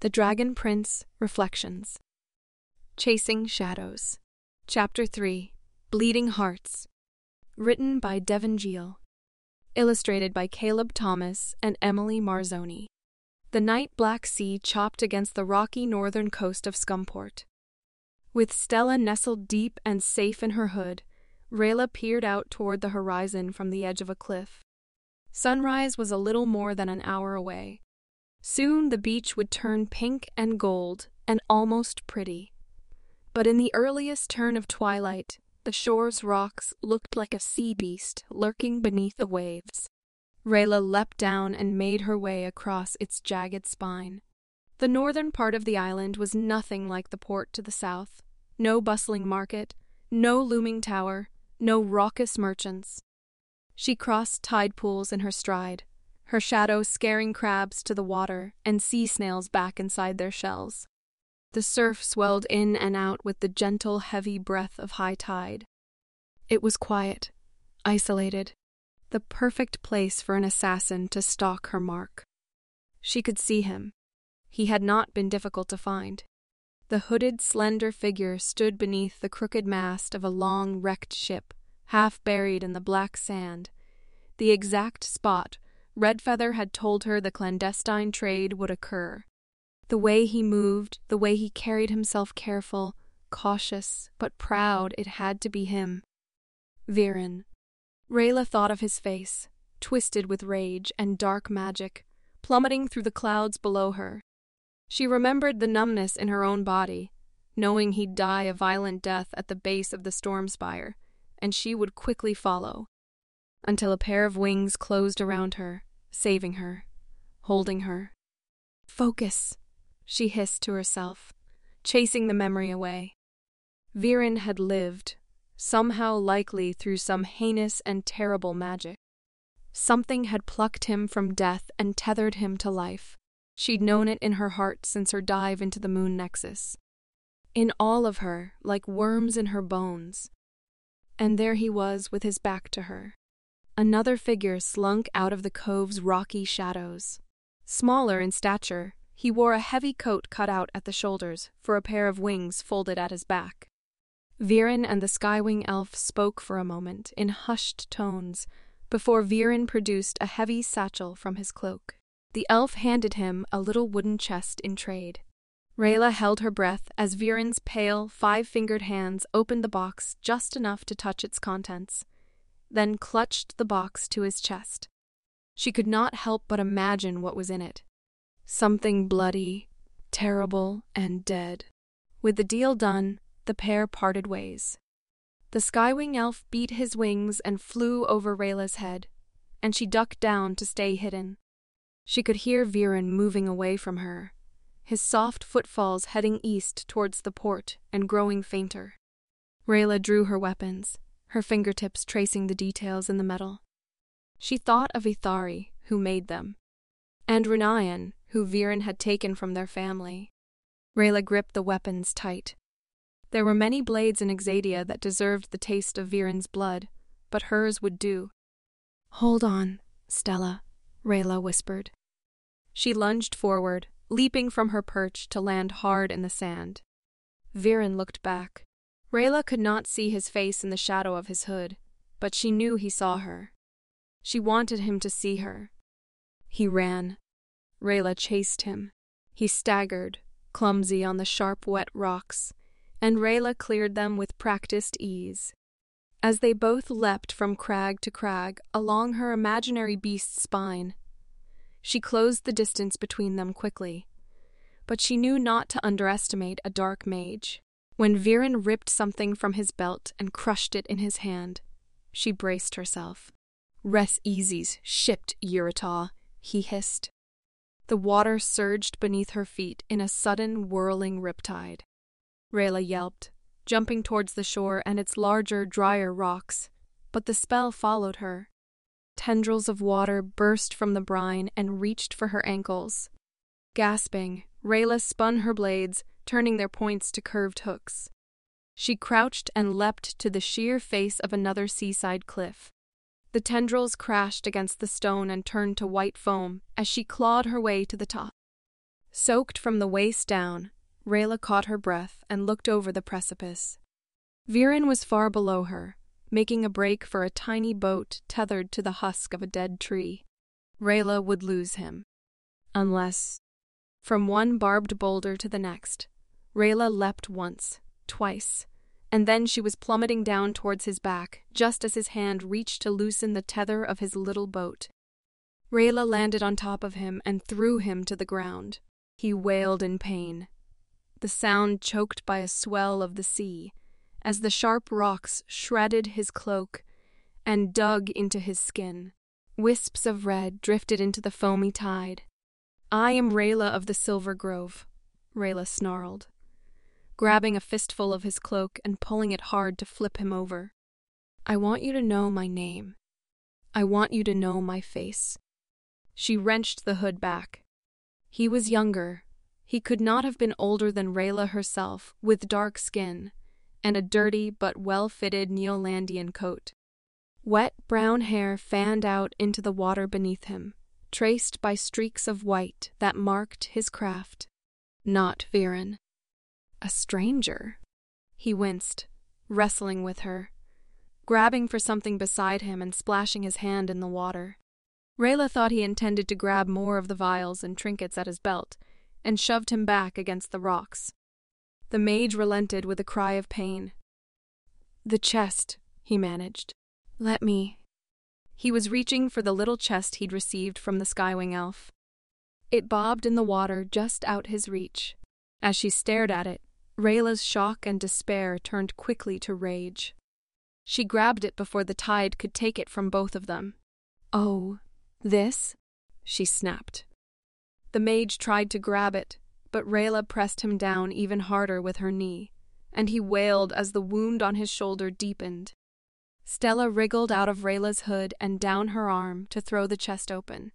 The Dragon Prince Reflections. Chasing Shadows. Chapter 3. Bleeding Hearts. Written by Devin Gill. Illustrated by Caleb Thomas and Emily Marzoni. The night black sea chopped against the rocky northern coast of Scumport. With Stella nestled deep and safe in her hood, Rayla peered out toward the horizon from the edge of a cliff. Sunrise was a little more than an hour away. Soon the beach would turn pink and gold and almost pretty. But in the earliest turn of twilight, the shore's rocks looked like a sea beast lurking beneath the waves. Rayla leapt down and made her way across its jagged spine. The northern part of the island was nothing like the port to the south. No bustling market, no looming tower, no raucous merchants. She crossed tide pools in her stride, her shadow scaring crabs to the water and sea snails back inside their shells. The surf swelled in and out with the gentle, heavy breath of high tide. It was quiet, isolated, the perfect place for an assassin to stalk her mark. She could see him. He had not been difficult to find. The hooded, slender figure stood beneath the crooked mast of a long, wrecked ship, half buried in the black sand, the exact spot Redfeather had told her the clandestine trade would occur. The way he moved, the way he carried himself careful, cautious, but proud, it had to be him. Viren. Rayla thought of his face, twisted with rage and dark magic, plummeting through the clouds below her. She remembered the numbness in her own body, knowing he'd die a violent death at the base of the storm spire, and she would quickly follow, until a pair of wings closed around her, saving her, holding her. Focus, she hissed to herself, chasing the memory away. Viren had lived, somehow likely through some heinous and terrible magic. Something had plucked him from death and tethered him to life. She'd known it in her heart since her dive into the moon nexus. In all of her, like worms in her bones. And there he was with his back to her. Another figure slunk out of the cove's rocky shadows. Smaller in stature, he wore a heavy coat cut out at the shoulders for a pair of wings folded at his back. Viren and the Skywing elf spoke for a moment in hushed tones before Viren produced a heavy satchel from his cloak. The elf handed him a little wooden chest in trade. Rayla held her breath as Viren's pale, five-fingered hands opened the box just enough to touch its contents, then clutched the box to his chest. She could not help but imagine what was in it. Something bloody, terrible, and dead. With the deal done, the pair parted ways. The Skywing elf beat his wings and flew over Rayla's head, and she ducked down to stay hidden. She could hear Viren moving away from her, his soft footfalls heading east towards the port and growing fainter. Rayla drew her weapons, her fingertips tracing the details in the metal. She thought of Ithari, who made them, and Renayan, who Viren had taken from their family. Rayla gripped the weapons tight. There were many blades in Exadia that deserved the taste of Viren's blood, but hers would do. "Hold on, Stella," Rayla whispered. She lunged forward, leaping from her perch to land hard in the sand. Viren looked back. Rayla could not see his face in the shadow of his hood, but she knew he saw her. She wanted him to see her. He ran. Rayla chased him. He staggered, clumsy on the sharp, wet rocks, and Rayla cleared them with practiced ease. As they both leapt from crag to crag along her imaginary beast's spine, she closed the distance between them quickly. But she knew not to underestimate a dark mage. When Viren ripped something from his belt and crushed it in his hand, she braced herself. "Res easies, shipped, Uritaw," he hissed. The water surged beneath her feet in a sudden, whirling riptide. Rayla yelped, jumping towards the shore and its larger, drier rocks, but the spell followed her. Tendrils of water burst from the brine and reached for her ankles. Gasping, Rayla spun her blades, turning their points to curved hooks. She crouched and leapt to the sheer face of another seaside cliff. The tendrils crashed against the stone and turned to white foam as she clawed her way to the top. Soaked from the waist down, Rayla caught her breath and looked over the precipice. Viren was far below her, making a break for a tiny boat tethered to the husk of a dead tree. Rayla would lose him. Unless… From one barbed boulder to the next, Rayla leapt once, twice, and then she was plummeting down towards his back, just as his hand reached to loosen the tether of his little boat. Rayla landed on top of him and threw him to the ground. He wailed in pain, the sound choked by a swell of the sea, as the sharp rocks shredded his cloak and dug into his skin. Wisps of red drifted into the foamy tide. "I am Rayla of the Silver Grove," Rayla snarled, grabbing a fistful of his cloak and pulling it hard to flip him over. "I want you to know my name. I want you to know my face." She wrenched the hood back. He was younger. He could not have been older than Rayla herself, with dark skin and a dirty but well-fitted Neolandian coat. Wet brown hair fanned out into the water beneath him, traced by streaks of white that marked his craft. Not Viren. A stranger. He winced, wrestling with her, grabbing for something beside him and splashing his hand in the water. Rayla thought he intended to grab more of the vials and trinkets at his belt, and shoved him back against the rocks. The mage relented with a cry of pain. "The chest," he managed. "Let me." He was reaching for the little chest he'd received from the Skywing elf. It bobbed in the water just out his reach. As she stared at it, Rayla's shock and despair turned quickly to rage. She grabbed it before the tide could take it from both of them. "Oh, this?" she snapped. The mage tried to grab it, but Rayla pressed him down even harder with her knee, and he wailed as the wound on his shoulder deepened. Stella wriggled out of Rayla's hood and down her arm to throw the chest open.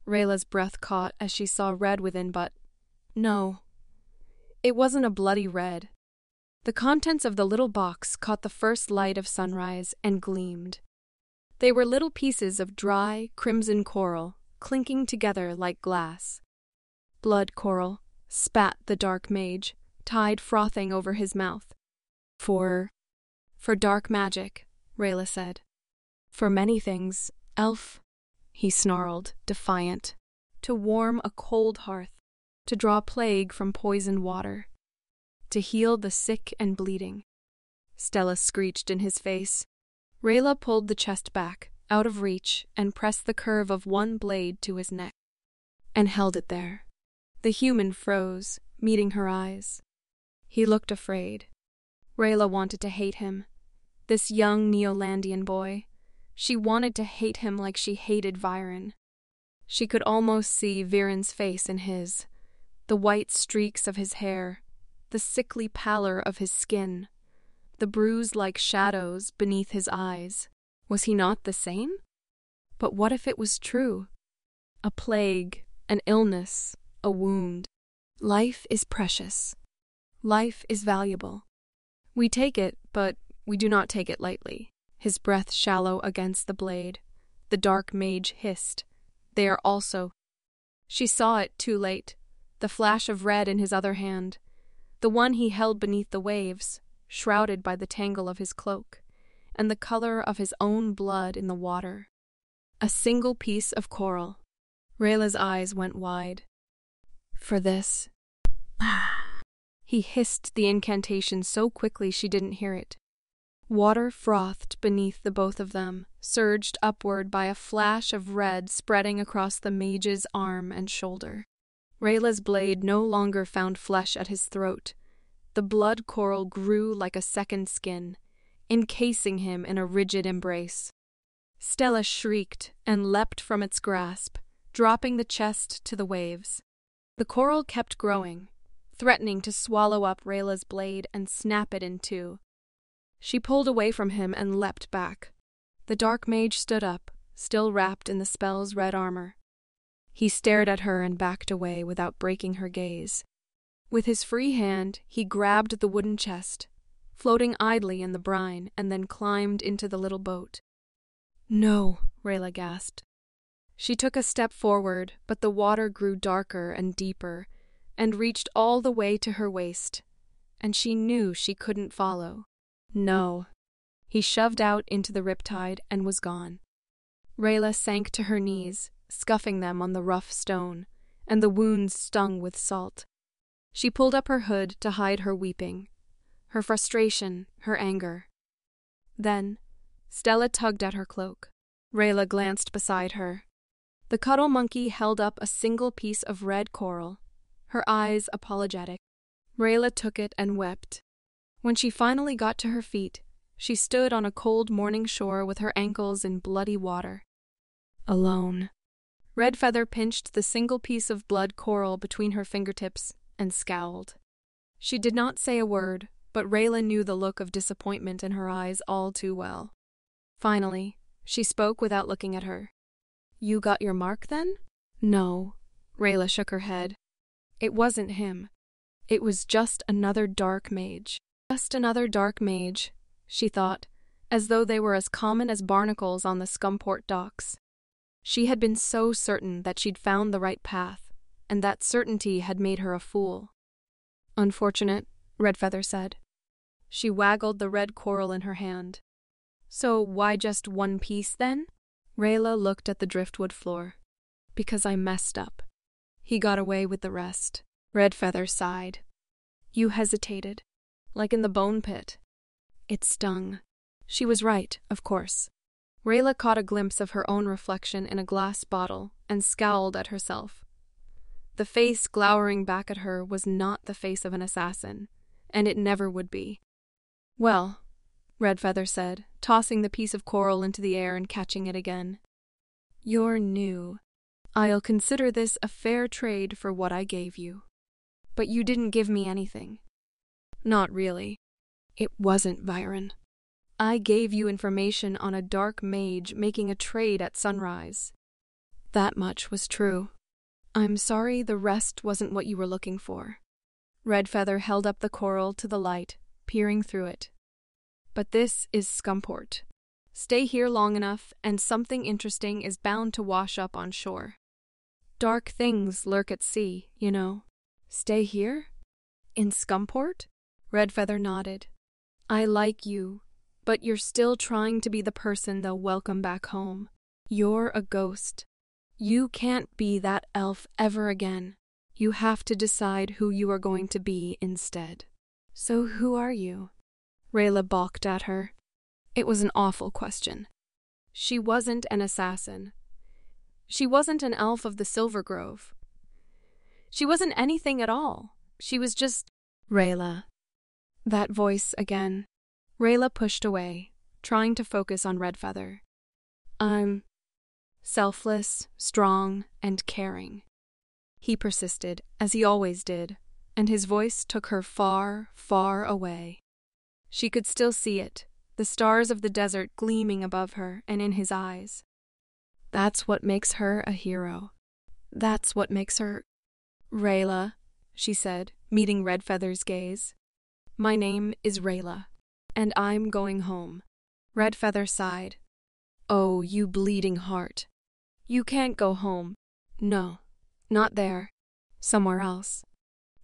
Rayla's breath caught as she saw red within, but no. It wasn't a bloody red. The contents of the little box caught the first light of sunrise and gleamed. They were little pieces of dry, crimson coral, clinking together like glass. "Blood coral," spat the dark mage, tide frothing over his mouth. For dark magic," Rayla said. "For many things, elf," he snarled, defiant. "To warm a cold hearth, to draw plague from poisoned water, to heal the sick and bleeding." Stella screeched in his face. Rayla pulled the chest back, out of reach, and pressed the curve of one blade to his neck, and held it there. The human froze, meeting her eyes. He looked afraid. Rayla wanted to hate him. This young Neolandian boy. She wanted to hate him like she hated Viren. She could almost see Viren's face in his, the white streaks of his hair, the sickly pallor of his skin, the bruise-like shadows beneath his eyes. Was he not the same? But what if it was true? A plague, an illness, a wound. Life is precious. Life is valuable. We take it, but we do not take it lightly. His breath shallow against the blade. The dark mage hissed. "They are also—" She saw it too late. The flash of red in his other hand. The one he held beneath the waves, shrouded by the tangle of his cloak, and the color of his own blood in the water. A single piece of coral. Rayla's eyes went wide. "For this." He hissed the incantation so quickly she didn't hear it. Water frothed beneath the both of them, surged upward by a flash of red spreading across the mage's arm and shoulder. Rayla's blade no longer found flesh at his throat. The blood coral grew like a second skin, encasing him in a rigid embrace. Stella shrieked and leapt from its grasp, dropping the chest to the waves. The coral kept growing, threatening to swallow up Rayla's blade and snap it in two. She pulled away from him and leapt back. The dark mage stood up, still wrapped in the spell's red armor. He stared at her and backed away without breaking her gaze. With his free hand, he grabbed the wooden chest, floating idly in the brine, and then climbed into the little boat. "No," Rayla gasped. She took a step forward, but the water grew darker and deeper, and reached all the way to her waist, and she knew she couldn't follow. No. He shoved out into the riptide and was gone. Rayla sank to her knees, scuffing them on the rough stone, and the wounds stung with salt. She pulled up her hood to hide her weeping, her frustration, her anger. Then, Stella tugged at her cloak. Rayla glanced beside her. The cuddle monkey held up a single piece of red coral, her eyes apologetic. Rayla took it and wept. When she finally got to her feet, she stood on a cold morning shore with her ankles in bloody water. Alone. Redfeather pinched the single piece of blood coral between her fingertips and scowled. She did not say a word, but Rayla knew the look of disappointment in her eyes all too well. Finally, she spoke without looking at her. "You got your mark, then?" "No." Rayla shook her head. "It wasn't him. It was just another dark mage." Just another dark mage, she thought, as though they were as common as barnacles on the Scumport docks. She had been so certain that she'd found the right path, and that certainty had made her a fool. "Unfortunate," Redfeather said. She waggled the red coral in her hand. "So why just one piece, then?" Rayla looked at the driftwood floor. "Because I messed up. He got away with the rest." Redfeather sighed. "You hesitated, like in the bone pit." It stung. She was right, of course. Rayla caught a glimpse of her own reflection in a glass bottle and scowled at herself. The face glowering back at her was not the face of an assassin, and it never would be. "Well," Redfeather said, tossing the piece of coral into the air and catching it again. "You're new. I'll consider this a fair trade for what I gave you. But you didn't give me anything." "Not really. It wasn't Byron. I gave you information on a dark mage making a trade at sunrise. That much was true. I'm sorry the rest wasn't what you were looking for." Redfeather held up the coral to the light, peering through it. "But this is Scumport. Stay here long enough, and something interesting is bound to wash up on shore. Dark things lurk at sea, you know." "Stay here? In Scumport?" Redfeather nodded. "I like you, but you're still trying to be the person they'll welcome back home. You're a ghost. You can't be that elf ever again. You have to decide who you are going to be instead." "So who are you?" Rayla balked at her. It was an awful question. She wasn't an assassin. She wasn't an elf of the Silver Grove. She wasn't anything at all. She was just Rayla. That voice again. Rayla pushed away, trying to focus on Redfeather. "I'm selfless, strong, and caring," he persisted, as he always did, and his voice took her far, far away. She could still see it, the stars of the desert gleaming above her and in his eyes. That's what makes her a hero. That's what makes her... "Rayla," she said, meeting Redfeather's gaze. "My name is Rayla, and I'm going home." Redfeather sighed. "Oh, you bleeding heart. You can't go home. No, not there. Somewhere else."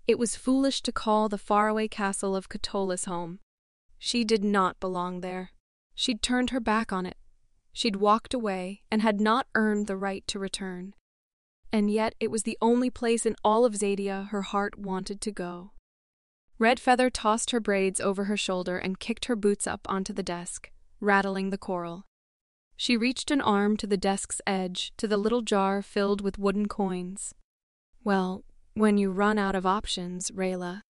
It was foolish to call the faraway castle of Catullus home. She did not belong there. She'd turned her back on it. She'd walked away and had not earned the right to return. And yet it was the only place in all of Zadia her heart wanted to go. Redfeather tossed her braids over her shoulder and kicked her boots up onto the desk, rattling the coral. She reached an arm to the desk's edge, to the little jar filled with wooden coins. "Well, when you run out of options, Rayla."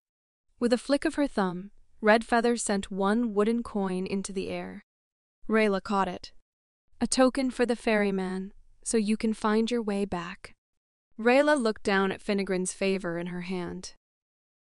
With a flick of her thumb, Redfeather sent one wooden coin into the air. Rayla caught it. "A token for the ferryman, so you can find your way back." Rayla looked down at Finnegrin's favor in her hand.